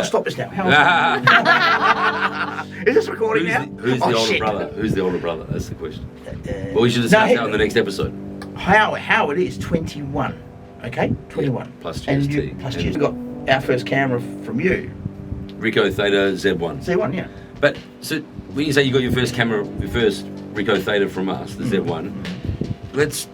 Stop this now. Is this recording now? Who's the older brother? Who's the older brother? That's the question. Well, we should discuss that on the next episode. How it is 21. Okay, 21. Yeah, plus GST. And you, plus GST. We got our first camera from you. Ricoh Theta Z1. Z1, yeah. But so when you say you got your first camera, your first Ricoh Theta from us, the Z1, let's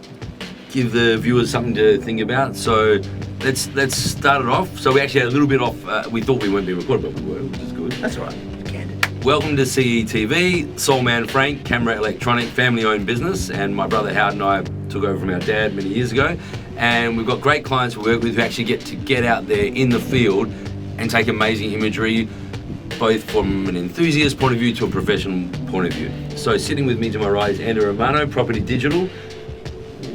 give the viewers something to think about. So let's start it off. So we actually had a little bit off. We thought we weren't being recorded, but we were, which is good. That's all right. Candid. Welcome to CETV. Saul Frank, camera electronic, family-owned business, and my brother Howard and I took over from our dad many years ago. And we've got great clients we work with who actually get out there in the field and take amazing imagery, both from an enthusiast point of view to a professional point of view. So sitting with me to my right is Andy Romano, PropertyDIGITAL.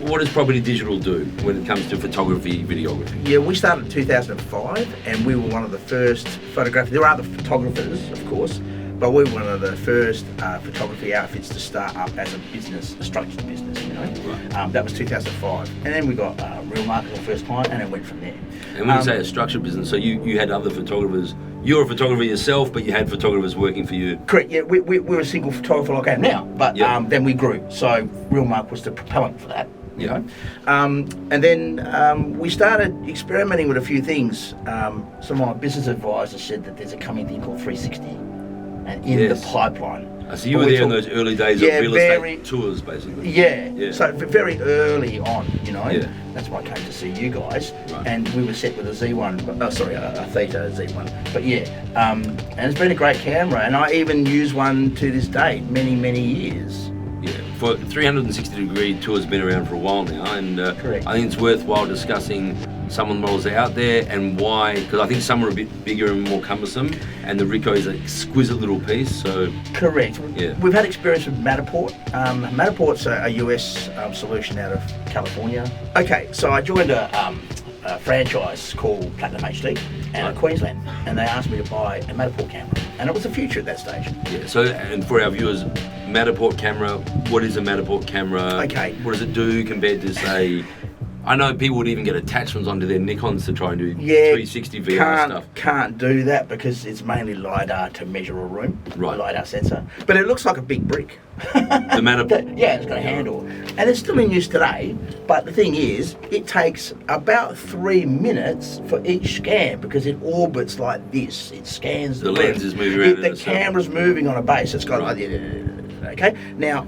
What does PropertyDIGITAL do when it comes to photography, videography? Yeah, we started in 2005 and we were one of the first photographers. There are other photographers, of course, but we were one of the first photography outfits to start up as a business, a structured business, you know. Right. That was 2005. And then we got Real Market, the first client, and it went from there. And when you say a structured business, so you had other photographers. You're a photographer yourself, but you had photographers working for you. Correct, yeah, we were a single photographer like I am now, but then we grew. So Real Market was the propellant for that. You know, and then we started experimenting with a few things. Some of my business advisors said that there's a coming thing called 360, and in the pipeline. So you were there in those early days of real estate tours, basically. Yeah. So very early on, you know. Yeah. That's why I came to see you guys, and we were set with a Z1. A Theta Z1. But and it's been a great camera, and I even use one to this day, many years. Yeah, for 360-degree tour's been around for a while now, and I think it's worthwhile discussing some of the models that are out there and why, because I think some are a bit bigger and more cumbersome, and the Ricoh is an exquisite little piece. So correct. Yeah. We've had experience with Matterport. Matterport's a US solution out of California. Okay, so I joined a franchise called Platinum HD out of Queensland, and they asked me to buy a Matterport camera, and it was the future at that stage. Yeah. So, and for our viewers, Matterport camera. What is a Matterport camera? Okay. What does it do compared to, say, I know people would even get attachments onto their Nikons to try and do 360 VR stuff. Can't do that because it's mainly LiDAR to measure a room. Right. LiDAR sensor. But it looks like a big brick. The Matterport. It's got a handle. And it's still in use today, but the thing is, it takes about 3 minutes for each scan because it orbits like this. It scans the lens is moving around. The camera's moving on a base. It's got okay. Now,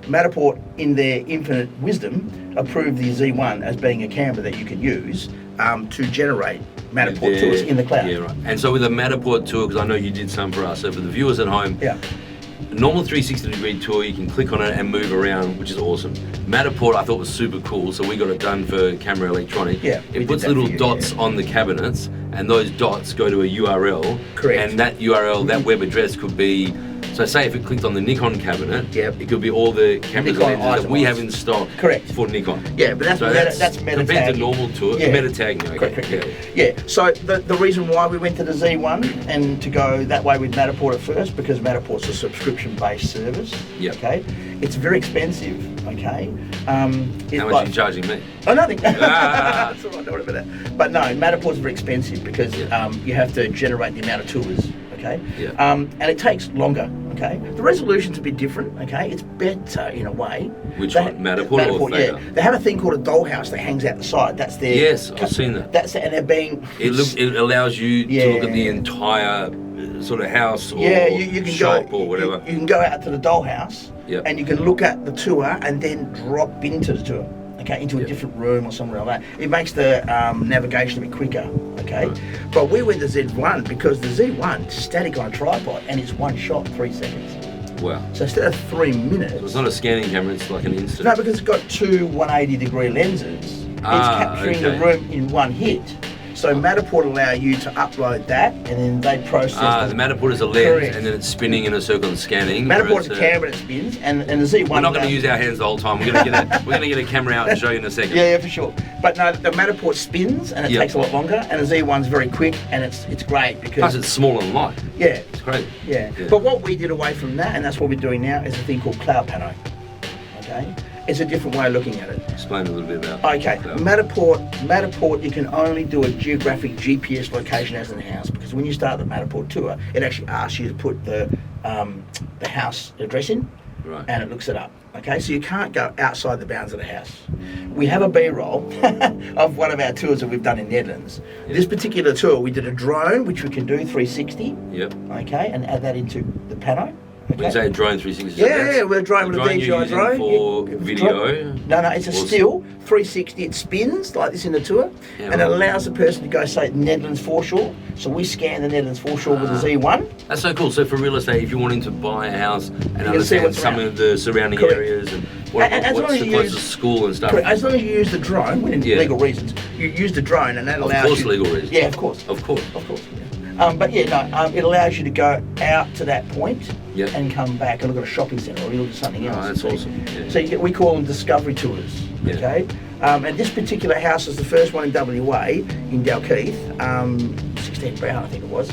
Matterport, in their infinite wisdom, approved the Z1 as being a camera that you can use to generate Matterport tours in the cloud. Yeah, right. And so with a Matterport tour, because I know you did some for us, so for the viewers at home, a normal 360-degree tour, you can click on it and move around, which is awesome. Matterport I thought was super cool, so we got it done for camera electronic. Yeah, it puts little dots on the cabinets, and those dots go to a URL. Correct. And that URL, that web address could be, so say if it clicked on the Nikon cabinet, it could be all the cameras that we have in stock for Nikon. Yeah, but that's meta compared tagging. to normal tour, meta tagging. Okay. Correct. Yeah, so the reason why we went to the Z1 and to go that way with Matterport at first, because Matterport's a subscription-based service. Okay, it's very expensive. Okay, how much are you charging me? Oh, nothing. That's all right, don't worry about that. But no, Matterport's very expensive because you have to generate the amount of tours. Okay, and it takes longer. Okay, the resolution's a bit different. Okay, it's better in a way. Which one, Matterport or Theta? Yeah, they have a thing called a dollhouse that hangs out the side. That's their. Yes, I've seen that. That's and they're being. It allows you to look at the entire sort of house or you can shop go, or whatever. You can go out to the dollhouse and you can look at the tour and then drop into the tour. Okay, into a different room or somewhere like that. It makes the navigation a bit quicker, okay? Right. But we went to Z1 because the Z1 is static on a tripod and it's one shot, 3 seconds. Wow. So instead of 3 minutes... So it's not a scanning camera, it's like an instant... No, because it's got 2 180-degree lenses. It's capturing the room in one hit. So Matterport allow you to upload that, and then they process. The Matterport is a lens, and then it's spinning in a circle and scanning. Matterport's a camera that spins, and the Z1. We're not going to use our hands the whole time. We're going to get a camera out and show you in a second. Yeah, for sure. But no, the Matterport spins, and it takes a lot longer, and the Z1's very quick, and it's great because. Plus, it's small and light. Yeah, it's great. Yeah, but what we did away from that, and that's what we're doing now, is a thing called Cloud Pano. Okay. It's a different way of looking at it. Explain a little bit about. Okay, Matterport, you can only do a geographic GPS location as in the house, because when you start the Matterport tour, it actually asks you to put the house address in, Right. and it looks it up. Okay, so you can't go outside the bounds of the house. We have a B-roll of one of our tours that we've done in Netherlands. Yep. This particular tour, we did a drone, which we can do 360. Yep. Okay, and add that into the pano. When you say drone 360, Yeah, we're drone with a DJI you're using drone. for video. No, it's a still 360. It spins like this in the tour, and it allows the person to go, say, Netherlands foreshore. So we scan the Netherlands foreshore with a Z1. That's so cool. So for real estate, if you're wanting to buy a house and can see understand what's some around. of the surrounding Correct. areas and As long what's as the you closest use- school and stuff. Correct. As long as you use the drone, within legal reasons, you use the drone, and that allows course, you. legal reasons. Yeah, of course. Of course. Yeah. But yeah, no, it allows you to go out to that point Yep. and come back and look at a shopping centre or look at something else. Oh, that's awesome. Yeah. So we call them discovery tours. Yeah. Okay, and this particular house is the first one in WA in Dalkeith, 16 Brown, I think it was.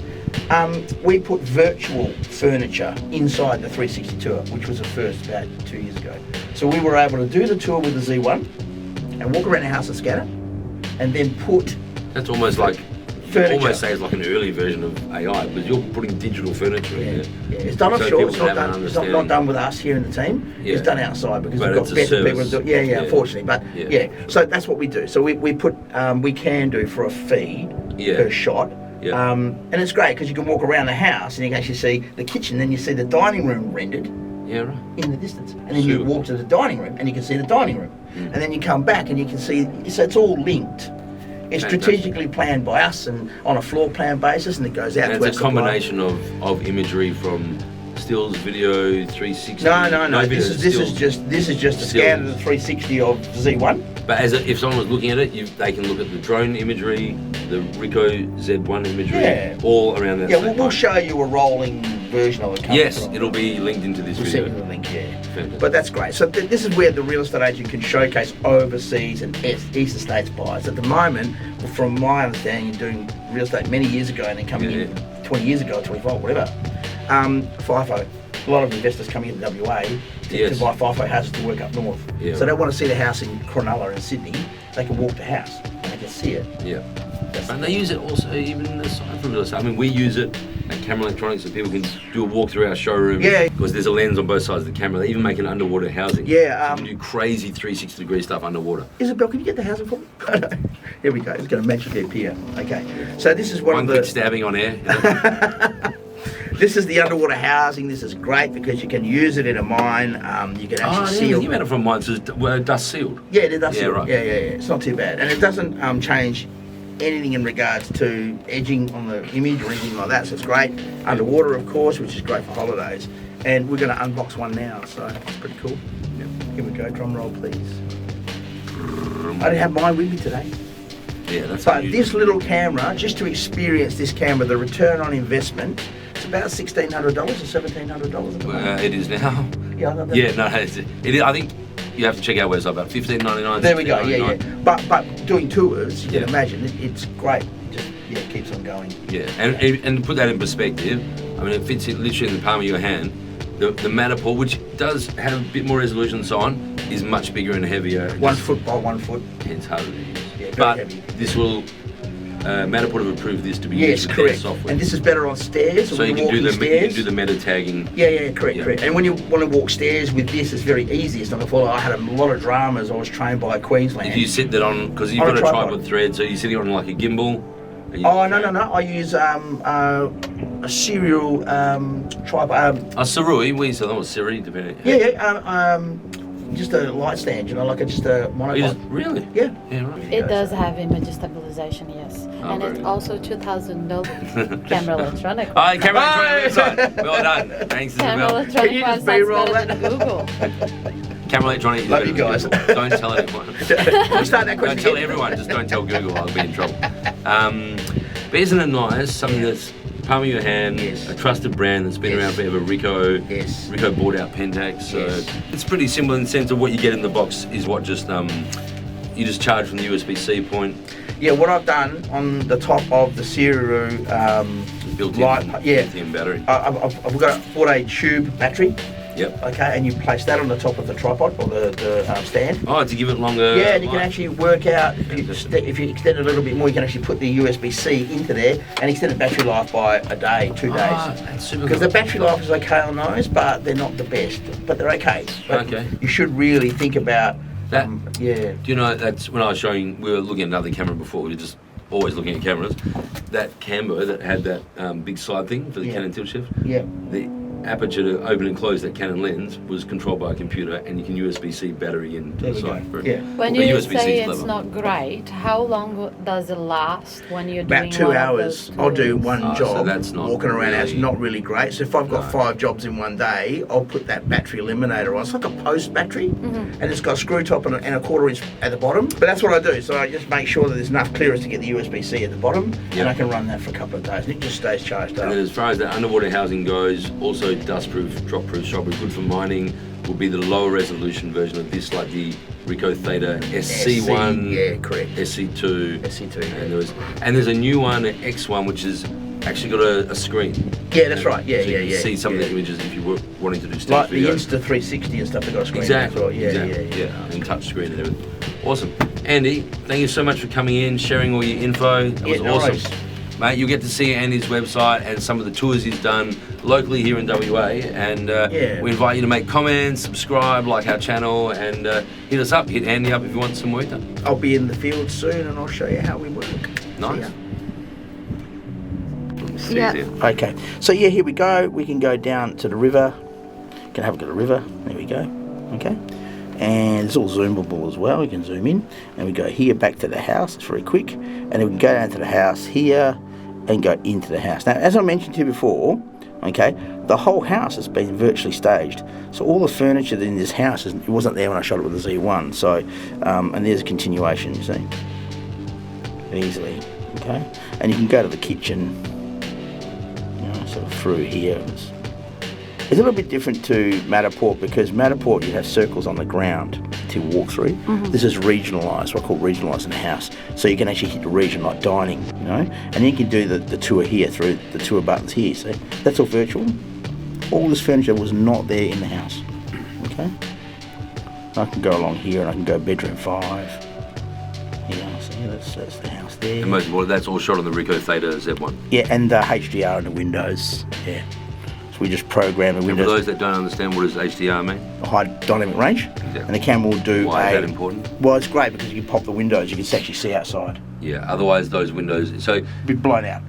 We put virtual furniture inside the 360 tour, which was a first about 2 years ago. So we were able to do the tour with the Z1 and walk around the house and scan it, and then put That's almost like furniture. almost say it's like an early version of AI, because you're putting digital furniture in there. Yeah, it's done So offshore. people It's can not have an done. It's not understanding. done with us here in the team. Yeah. It's done outside because But we've it's got a better people to service. do it. Yeah, Yeah. unfortunately, but Yeah. yeah. So that's what we do. So we put we can do for a fee per shot. Yeah. And it's great because you can walk around the house and you can actually see the kitchen, then you see the dining room rendered Yeah, right. in the distance, and then you Super. walk to the dining room and you can see the dining room, and then you come back and you can see. So it's all linked. It's Fantastic. strategically planned by us and on a floor plan basis, and it goes out And to it's a our supplier. combination of imagery from stills, video, 360. No. video, This is just a scan of the 360 of Z1. But if someone was looking at it, they can look at the drone imagery, the Ricoh Z1 imagery, Yeah. all around that. Yeah, same we'll time. show you a rolling version of it. coming Yes, from- it'll be linked into this We'll video. send you the link, yeah. Fantastic. But that's great. So this is where the real estate agent can showcase overseas and eastern states buyers. At the moment, from my understanding, you're doing real estate many years ago and then coming in 20 years ago, 25, whatever. FIFO. A lot of investors coming into WA to buy FIFO houses to work up north. Yeah. So they want to see the house in Cronulla in Sydney. They can walk the house and they can see it. Yeah. And they use it also even aside from real estate. I mean, we use it at Camera Electronics so people can do a walk through our showroom. Yeah. Because there's a lens on both sides of the camera. They even make an underwater housing. Yeah, So you can do crazy 360-degree stuff underwater. Isabel, can you get the housing for me? Here we go. It's going to magically appear. Okay. So this is one One of quick the. stabbing on air. You know? This is the underwater housing. This is great because you can use it in a mine. You can actually seal. You made it from mine. So it's dust sealed. Yeah, it does. Yeah, right. Yeah. It's not too bad, and it doesn't change anything in regards to edging on the image or anything like that. So it's great. Underwater, of course, which is great for holidays. And we're going to unbox one now, so it's pretty cool. Yeah. Here we go. Drum roll, please. I didn't have mine with me today. Yeah, that's But unusual. this little camera, just to experience this camera, the return on investment, it's about $1,600 or $1,700 at the moment. It is now. Yeah, I love that. Yeah, no, it is. I think you have to check our website, about $15.99. There we go. Yeah. But doing tours, you Yeah. can imagine it's great. Just it keeps on going. Yeah, and to put that in perspective, I mean, it fits it literally in the palm of your hand. The Matterport, which does have a bit more resolution and so on, is much bigger and heavier. 1 foot by 1 foot. It's harder to use. Yeah, very But heavy. this will, Matterport have approved this to be Yes, used with their correct. software. And this is better on stairs. so you can do the meta tagging. Yeah, correct. Yeah. And when you want to walk stairs with this, it's very easy. It's not going to follow. I had a lot of dramas. I was trained by Queensland. If you sit that on, because you've On a got a tripod. tripod thread, so you're sitting on like a gimbal. and you- Oh no! I use a serial tripod. Sarui, we used to know Siri, depending. Just a light stand. Like just a Oh, you monopod. just, really? Yeah. Yeah, right. It does have image stabilization, yes. Oh, And very it's good. also $2,000 camera electronic. Hi, camera Hi. electronic website. Well done. Thanks, Camera Isabel. electronic Can you just website's B-roll better that? than Google. Camera electronic. is Love better you than guys. Google. Don't tell anyone. We start that Don't question tell again? everyone. Just don't tell Google. I'll be in trouble. But isn't it nice? Something that's palm of your hand. Yes. A trusted brand that's been Yes. around forever. Ricoh. Yes. Ricoh bought out Pentax. So Yes. it's pretty simple in the sense of what you get in the box is what just you just charge from the USB-C point. Yeah, what I've done on the top of the Serial Built-in. light, yeah, Built-in battery. I've bought a tube battery, Yep. Okay, and you place that on the top of the tripod or the stand. Oh, to give it longer. Yeah, and you can life. actually work out if you extend it a little bit more, you can actually put the USB-C into there and extend the battery life by a day, 2 days. That's super Because cool. the battery life is okay on those, but they're not the best. But they're okay. But Okay. you should really think about That- yeah. Do you know, that's when I was showing, we were looking at another camera before, we were just always looking at cameras. That Cambo that had that big side thing for the Yeah. Canon tilt shift, Yeah. the aperture to open and close that Canon lens was controlled by a computer, and you can USB-C battery in to There the we side. go. for it. Yeah. When The you USB-C say is it's level. not great, how long does it last when you're About doing 2 one of hours. those I'll do tours? one Oh, so job. that's not walking around. It's really- not really great. So if I've got No. 5 jobs in one day, I'll put that battery eliminator on. It's like a post battery, and it's got a screw top and a 1/4 inch at the bottom. But that's what I do. So I just make sure that there's enough clearance to get the USB-C at the bottom, Yep. and I can run that for a couple of days, and it just stays charged And up. then as far as the underwater housing goes, also dust-proof, drop-proof, shock-proof, good for mining, will be the lower resolution version of this, like the Ricoh Theta SC1, yeah, correct. SC2, SC2, yeah. and there's a new one, an X1, which has actually got a screen. Yeah, that's right. Yeah, so yeah, you can yeah. see some yeah. of the images if you were wanting to do still Like the video. Insta 360 and stuff. They got a screen. Exactly. As well. Yeah, exactly. yeah. And touch screen and everything. Awesome. Andy, thank you so much for coming in, sharing all your info. That was Yeah, no awesome. worries. Mate, you'll get to see Andy's website and some of the tours he's done locally here in WA. And Yeah. we invite you to make comments, subscribe, like our channel, and hit us up. Hit Andy up if you want some work done. I'll be in the field soon, and I'll show you how we work. Nice. See ya. Yeah. See you. Okay, so yeah, here we go. We can go down to the river. Can have a look at the river. There we go. Okay, and it's all zoomable as well. We can zoom in, and we go here back to the house. It's very quick, and then we can go down to the house here and go into the house. Now, as I mentioned to you before, okay, the whole house has been virtually staged. So all the furniture in this house it wasn't there when I shot it with the Z1. So, and there's a continuation. You see, easily. Okay, and you can go to the kitchen. Sort of through here. It's a little bit different to Matterport because Matterport you have circles on the ground to walk through. This is regionalised, what I call regionalised in the house. So you can actually hit the region like dining, and then you can do the tour here through the tour buttons here. So that's all virtual. All this furniture was not there in the house. Okay. I can go along here and I can go bedroom 5. Yeah, see that's the house there. And most of all, that's all shot on the Ricoh Theta Z1. Yeah, and HDR in the windows. Yeah. So we just program the And for windows. those that don't understand, what does HDR mean? High dynamic range. Exactly. And the camera will do Why is that important? Well, it's great because you can pop the windows, you can actually see outside. Yeah, otherwise those windows, so Be blown out.